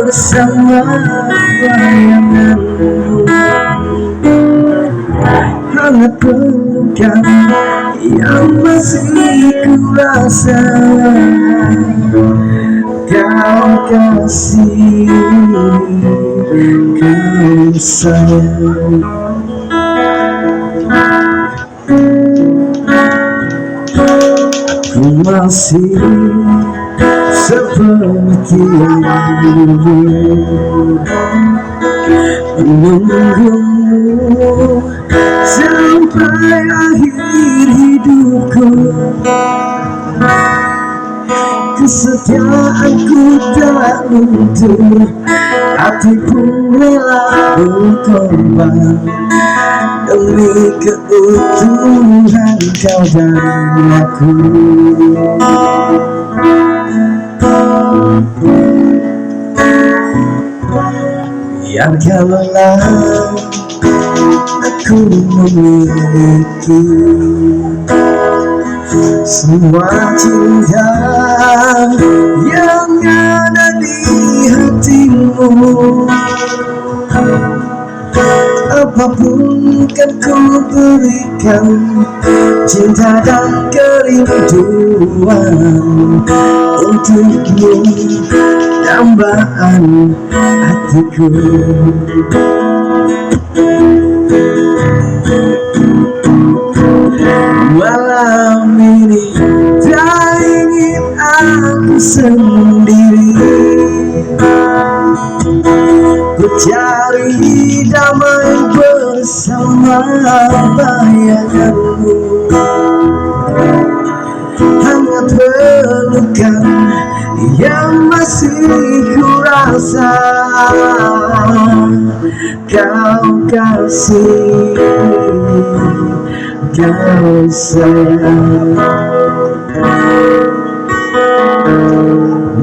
bersama bayanganmu, hangat pelukan yang masih kurasa kau kasih, kau sayang. Aku masih seperti yang dulu menunggumu sampai akhir hidupku. Kesetiaanku tak luntur, hati pun rela berkorban demi keutuhan kau dan aku. Biarkanlah aku memiliki semua cinta yang ada di hatimu. Apapun kan ku berikan, cinta dan kerinduan untukmu, dambaan hatiku. Malam ini tak ingin aku sendiri, ku cari damai bersama bayanganmu, hangat pelukan yang masih kurasa kau kasih, kau sayang.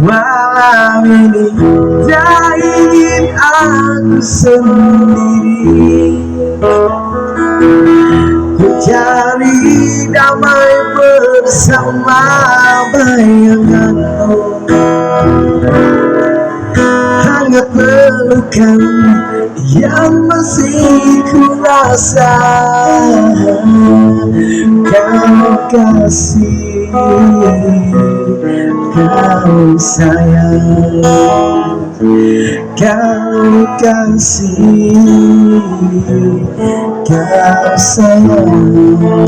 Malam ini tak ingin aku sendiri, ku cari damai bersama bayanganmu, hangat pelukan yang masih kurasa kau kasih, kau sayang, kau kasih, kau sayang.